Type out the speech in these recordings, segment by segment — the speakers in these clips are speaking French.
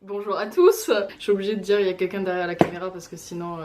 Bonjour à tous. Je suis obligée de dire il y a quelqu'un derrière la caméra parce que sinon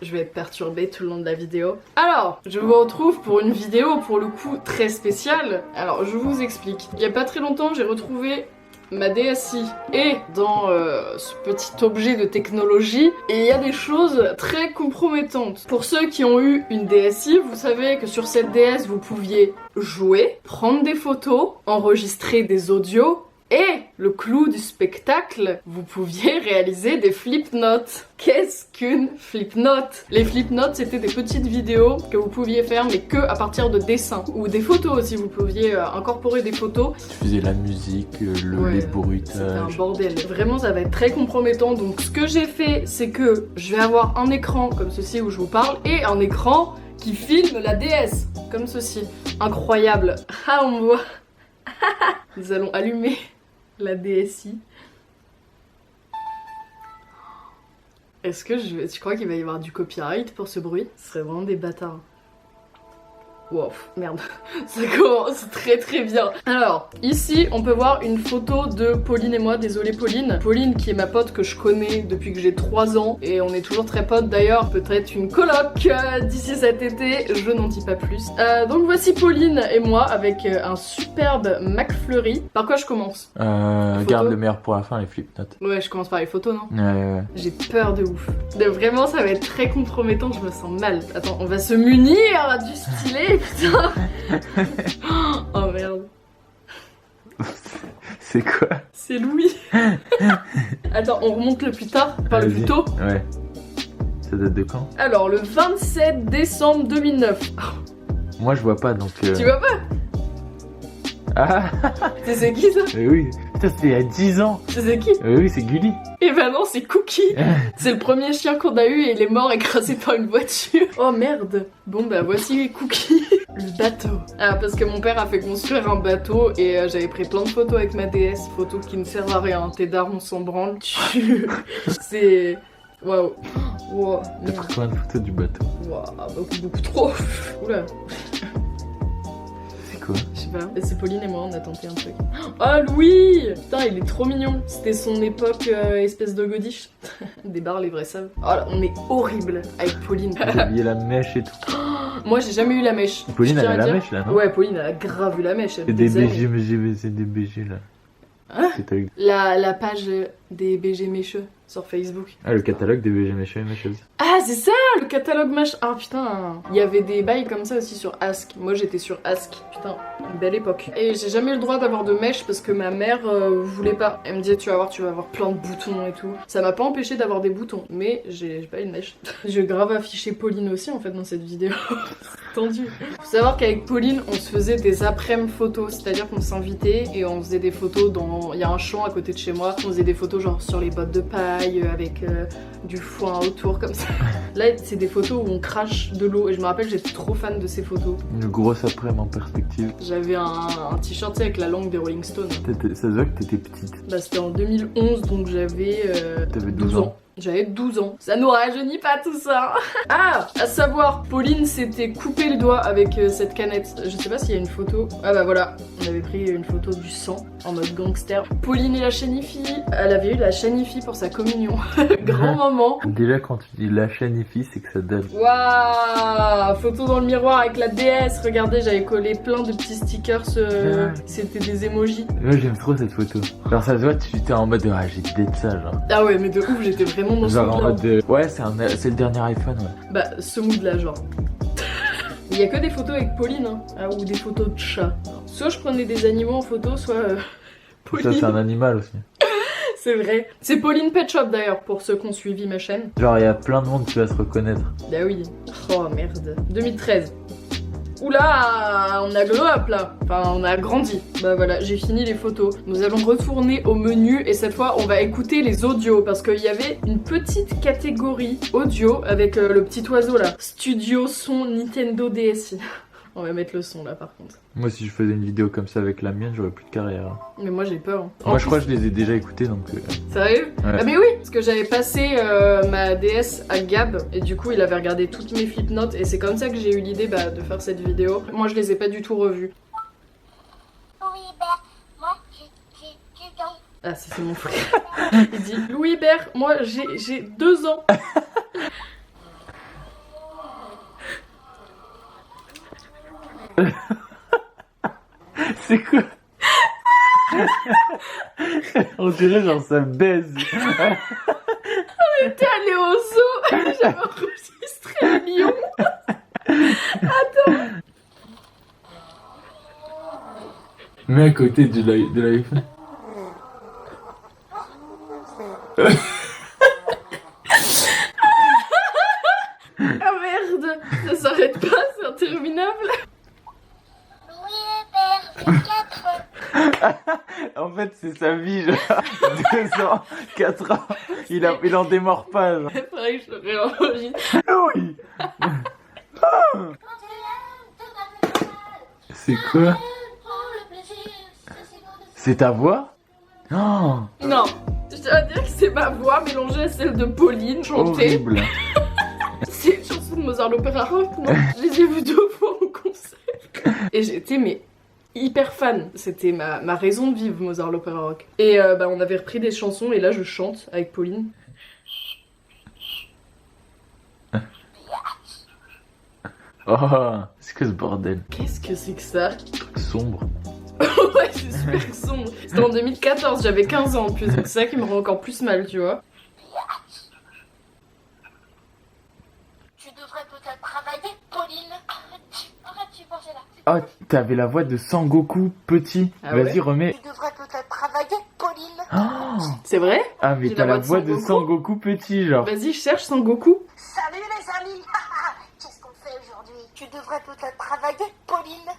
je vais être perturbée tout le long de la vidéo. Alors, je vous retrouve pour une vidéo pour le coup très spéciale. Alors, je vous explique. Il y a pas très longtemps, j'ai retrouvé ma DSi et dans ce petit objet de technologie, et il y a des choses très compromettantes. Pour ceux qui ont eu une DSi, vous savez que sur cette DS, vous pouviez jouer, prendre des photos, enregistrer des audios, et le clou du spectacle, vous pouviez réaliser des flip notes. Qu'est-ce qu'une flip note? Les flip notes, c'était des petites vidéos que vous pouviez faire, mais que à partir de dessins. Ou des photos aussi, vous pouviez incorporer des photos. Tu faisais la musique, les bruitages. C'était un bordel. Vraiment, ça va être très compromettant. Donc ce que j'ai fait, c'est que je vais avoir un écran comme ceci où je vous parle, et un écran qui filme la DS, comme ceci. Incroyable. Ah, on me voit. Nous allons allumer la DSi. Est-ce que tu crois qu'il va y avoir du copyright pour ce bruit? Ce serait vraiment des bâtards. Wow, merde, ça commence très très bien. Alors, ici, on peut voir une photo de Pauline et moi. Désolée Pauline. Pauline qui est ma pote que je connais depuis que j'ai 3 ans. Et on est toujours très potes d'ailleurs. Peut-être une coloc d'ici cet été, je n'en dis pas plus. Donc voici Pauline et moi avec un superbe McFlurry. Par quoi je commence? Garde le meilleur pour la fin, les flip notes. Ouais, je commence par les photos, non? Ouais. J'ai peur de ouf. Vraiment, ça va être très compromettant, je me sens mal. Attends, on va se munir du stylet, putain. Oh merde. C'est quoi? C'est Louis. Attends, on remonte le plus tard, enfin le plus tôt. Ouais. Ça date de quand? Alors, le 27 décembre 2009. Moi, je vois pas, donc... Tu vois pas? Ah. C'est qui ça? Oui. Putain, c'était il y a 10 ans. C'est qui? Oui, c'est Gulli. Et ben non, c'est Cookie. C'est le premier chien qu'on a eu et il est mort écrasé par une voiture. Oh merde. Bon bah voici Cookie. Le bateau. Ah, parce que mon père a fait construire un bateau et j'avais pris plein de photos avec ma DS. Photos qui ne servent à rien. Tes darons s'en branlent. C'est... Waouh. Wow. T'as pris plein de photos du bateau. Waouh, beaucoup trop. Oula. Quoi? Je sais pas. C'est Pauline et moi, on a tenté un truc. Oh Louis! Putain, il est trop mignon. C'était son époque espèce de godiche. Des barres, les vrais savent. Oh là, on est horrible avec Pauline. Vous aviez la mèche et tout. Moi, j'ai jamais eu la mèche. Pauline, elle a la mèche là, non? Ouais, Pauline, elle a grave eu la mèche. C'est des BG, c'est des BG là. Hein? La page des BG mécheux sur Facebook. Ah, le catalogue des BG mécheux et mécheuses. Ah, c'est ça, le catalogue machin. Ah putain, il y avait des bails comme ça aussi sur Ask. Moi j'étais sur Ask. Putain, une belle époque. Et j'ai jamais eu le droit d'avoir de mèche parce que ma mère voulait pas. Elle me disait tu vas avoir plein de boutons et tout. Ça m'a pas empêché d'avoir des boutons, mais j'ai pas eu de mèche. J'ai grave affiché Pauline aussi en fait dans cette vidéo. C'est tendu. Faut savoir qu'avec Pauline, on se faisait des après-midi photos, c'est-à-dire qu'on s'invitait et on faisait des photos dans... Il y a un champ à côté de chez moi. On faisait des photos genre sur les bottes de paille avec du foin autour comme ça. Là, c'est des photos où on crache de l'eau et je me rappelle, j'étais trop fan de ces photos. Une grosse après-midi en perspective. J'avais un t-shirt avec la langue des Rolling Stones. Ça se voit que t'étais petite. Bah, c'était en 2011, donc j'avais T'avais 12 ans. J'avais 12 ans. Ça nous rajeunit pas tout ça. Ah, à savoir, Pauline s'était coupé le doigt avec cette canette. Je sais pas s'il y a une photo. Ah bah voilà, on avait pris une photo du sang en mode gangster. Pauline et la chanifie. Elle avait eu la chanifie pour sa communion. Grand moment. Déjà quand tu dis la chanifie, c'est que ça donne. Waouh, photo dans le miroir avec la DS. Regardez, j'avais collé plein de petits stickers. C'était des emojis. Moi j'aime trop cette photo. Alors ça se voit, tu étais en mode j'ai d'idée de ça genre. Ah ouais, mais de ouf, j'étais vraiment dans ce genre en mode de... Ouais, c'est le dernier iPhone, ouais. Bah, ce mood là, genre. Il y a que des photos avec Pauline, hein. Ah, ou des photos de chats. Soit je prenais des animaux en photo, soit Pauline. Ça, c'est un animal aussi. C'est vrai. C'est Pauline Pet Shop d'ailleurs, pour ceux qui ont suivi ma chaîne. Genre, il y a plein de monde qui va se reconnaître. Bah oui. Oh merde. 2013. Oula, on a glow up là. Enfin, on a grandi. Bah voilà, j'ai fini les photos. Nous allons retourner au menu et cette fois, on va écouter les audios parce qu'il y avait une petite catégorie audio avec le petit oiseau là. Studio son Nintendo DSi. On va mettre le son là par contre. Moi si je faisais une vidéo comme ça avec la mienne, j'aurais plus de carrière. Mais moi j'ai peur. Moi je crois que je les ai déjà écoutés donc... Sérieux? Ouais. Ah mais oui, parce que j'avais passé ma DS à Gab et du coup il avait regardé toutes mes flip notes et c'est comme ça que j'ai eu l'idée de faire cette vidéo. Moi je les ai pas du tout revues. Oui, ben, moi, j'ai Ah, ça, c'est mon frère. Il dit Louis Hébert, moi j'ai 2 ans. C'est quoi? On dirait genre ça baise. T'es allé au zoo. J'avais enregistré le lion. Mets à côté de l'iPhone. Ah merde, ça s'arrête pas, c'est interminable. Louis Hébert, 4. En fait, c'est sa vie, genre 2 ans, 4 ans. Il en démord pas, genre. Faudrait que je le réenregistre. Oui. Quand tu l'aimes, tout à fait normal. C'est quoi? Prends le plaisir, c'est bon de C'est ta voix? Oh, Non, je dois dire que c'est ma voix mélangée à celle de Pauline chantée. horrible. C'est une chanson de Mozart l'Opéra Rock, non? Je les ai vus 2 fois en concert. Et j'étais mais hyper fan. C'était ma raison de vivre, Mozart l'Opéra Rock. Et bah, on avait repris des chansons et là je chante avec Pauline. Oh, c'est que ce bordel? Qu'est-ce que c'est que ça? Sombre. Ouais, c'est super sombre. C'était en 2014, j'avais 15 ans en plus, donc c'est ça qui me rend encore plus mal, tu vois. Tu devrais peut-être travailler, Pauline. Arrête, tu penses là. Oh, t'avais la voix de Sangoku petit. Ah Vas-y, ouais? remets. Tu devrais peut-être travailler, Pauline. Oh, C'est vrai? ah, mais J'ai t'as la la voix de Sangoku petit, genre. Vas-y, je cherche Sangoku. Salut les amis. Qu'est-ce qu'on fait aujourd'hui? Tu devrais peut-être travailler, Pauline.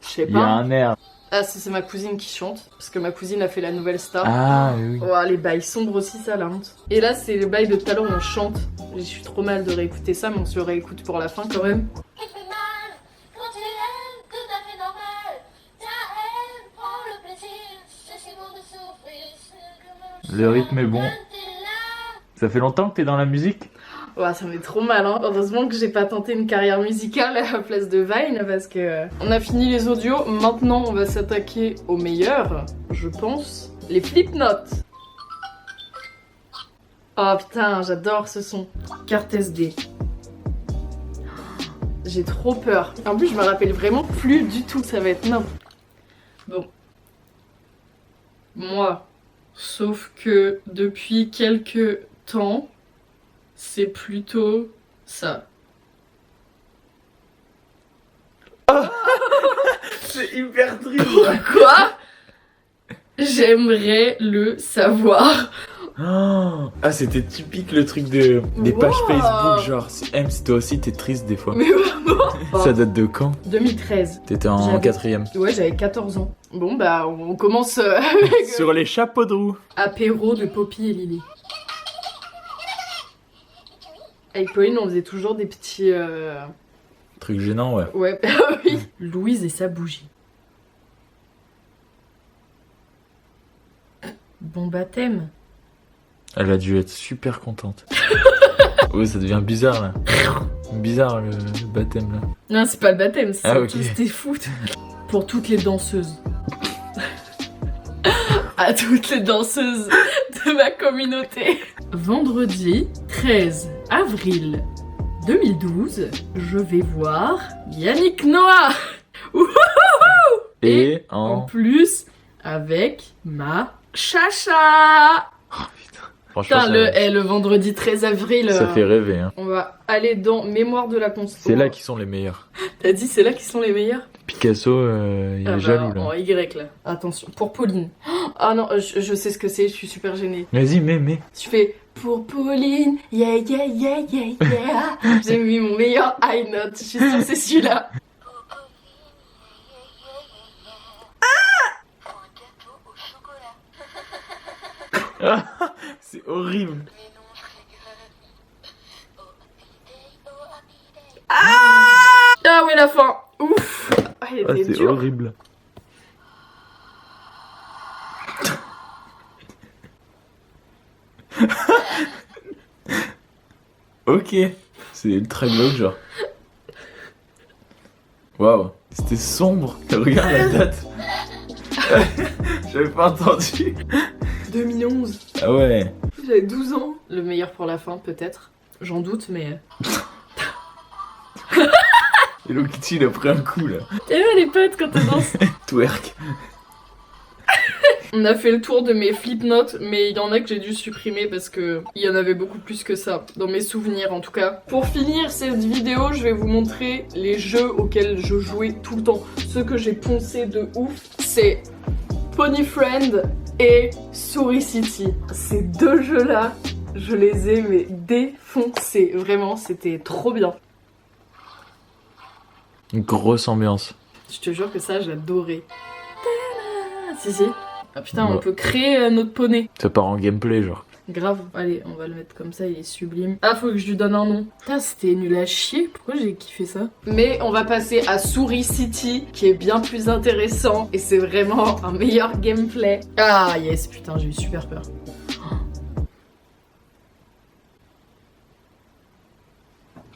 Je sais Il y a pas. un air. Ah, c'est ma cousine qui chante, parce que ma cousine a fait la nouvelle star. Ah, oui. Oh, les bails sombres aussi, ça, la honte. Et là, c'est le bail de tout à l'heure où on chante. Je suis trop mal de réécouter ça, mais on se réécoute pour la fin quand même. Il fait mal. Quand tu l'aimes, tout à fait normal. Ta haine, prends le plaisir. C'est si bon de souffrir. C'est comme un Le rythme est bon. chien, t'es là. Ça fait longtemps que t'es dans la musique? Ouais, ça me fait trop mal, hein. Heureusement que j'ai pas tenté une carrière musicale à la place de Vine, parce que... On a fini les audios, maintenant on va s'attaquer au meilleur, je pense. Les Flipnotes. Oh putain, j'adore ce son. Carte SD. J'ai trop peur. En plus, je me rappelle vraiment plus du tout, ça va être n'importe. Bon. Moi, sauf que depuis quelques temps, c'est plutôt ça. C'est hyper triste. Pourquoi? J'aimerais le savoir. Oh. Ah, c'était typique le truc des pages Wow. Facebook, genre. Si toi aussi t'es triste des fois. Mais vraiment. Ça date de quand? 2013. T'étais en J'avais- 4ème. Ouais, j'avais 14 ans. Bon, bah, on commence avec Sur les chapeaux de roue. apéro de Poppy et Lily. Avec Pauline, on faisait toujours des petits... Truc gênant, ouais. Ouais, oui. Louise et sa bougie. Bon baptême. Elle a dû être super contente. Oui, ça devient bizarre là. Bizarre le baptême là. Non, c'est pas le baptême, c'est Ah, ok. tout, c'était foot. Pour toutes les danseuses. À toutes les danseuses de ma communauté. Vendredi 13 avril 2012, je vais voir Yannick Noah. Et En en. plus, avec ma chacha. Franchement, Putain, le vendredi 13 avril, ça fait rêver. Hein. on va aller dans Mémoire de la conso. C'est là qu'ils sont les meilleurs. T'as dit c'est là qu'ils sont les meilleurs? Picasso, il est Ah bah, jaloux là. en Y là. Attention, pour Pauline. Ah non, je sais ce que c'est, je suis super gênée. Vas-y, mais. Je fais pour Pauline, yeah yeah yeah yeah yeah. J'ai mis mon meilleur high note, je suis sûre que c'est celui-là. Pour un gâteau au chocolat. C'est horrible. Mais non, je rigole. Oh happy day, oh happy day. Ah ouais, la fin. Ouf. Ah, elle Ah, était c'est dure. horrible. Ok. C'est ultra glauque, genre. Waouh. C'était sombre. Regarde la date. J'avais pas entendu. 2011. Ah ouais. J'avais 12 ans. Le meilleur pour la fin, peut-être. J'en doute, mais... Hello Kitty, il a pris un coup là. T'as vu les potes quand elle danse? Twerk. On a fait le tour de mes flip notes, mais il y en a que j'ai dû supprimer parce que il y en avait beaucoup plus que ça, dans mes souvenirs en tout cas. Pour finir cette vidéo, je vais vous montrer les jeux auxquels je jouais tout le temps. Ceux que j'ai poncé de ouf, c'est Pony Friend et Souris City. Ces deux jeux-là, je les ai mais défoncés. Vraiment, c'était trop bien. Une grosse ambiance. Je te jure que ça, j'adorais. Si, si. Ah putain, Ouais. on peut créer notre poney. Ça part en gameplay genre. Grave, allez, on va le mettre comme ça, il est sublime. Ah, faut que je lui donne un nom. Putain, c'était nul à chier, pourquoi j'ai kiffé ça? Mais on va passer à Souris City, qui est bien plus intéressant, et c'est vraiment un meilleur gameplay. Ah yes, putain, j'ai eu super peur.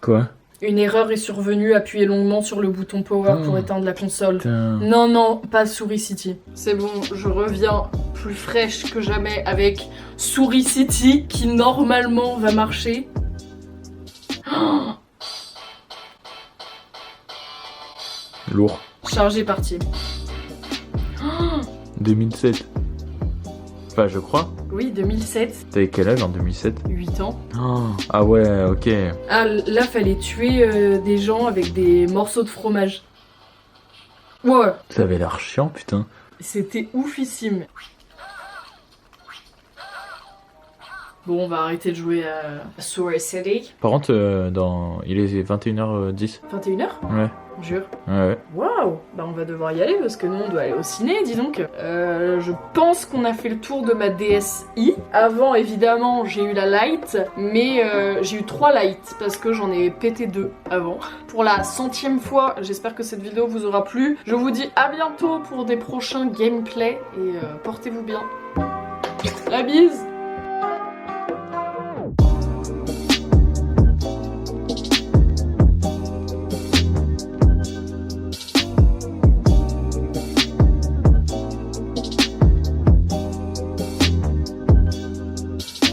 Quoi? Une erreur est survenue, appuyez longuement sur le bouton power pour éteindre la console. Putain. Non, non, pas Souris City. C'est bon, je reviens plus fraîche que jamais avec Souris City qui normalement va marcher. Oh, Lourd. chargé parti. 2007. Enfin, je crois. Oui, 2007, T'avais quel âge en 2007? 8 ans. Ah ouais, ok. Ah, là, fallait tuer des gens avec des morceaux de fromage. Ouais, Ça avait l'air chiant, putain. c'était oufissime. Bon, on va arrêter de jouer à Souris City. Par contre, il est 21h10. 21h, Ouais, jure. ouais. Waouh, bah on va devoir y aller parce que nous on doit aller au ciné, dis donc. Je pense qu'on a fait le tour de ma DSi. Avant évidemment j'ai eu la Lite, mais j'ai eu 3 Lite parce que j'en ai pété 2 avant. Pour la 100e fois, j'espère que cette vidéo vous aura plu. Je vous dis à bientôt pour des prochains gameplays et portez-vous bien. La bise.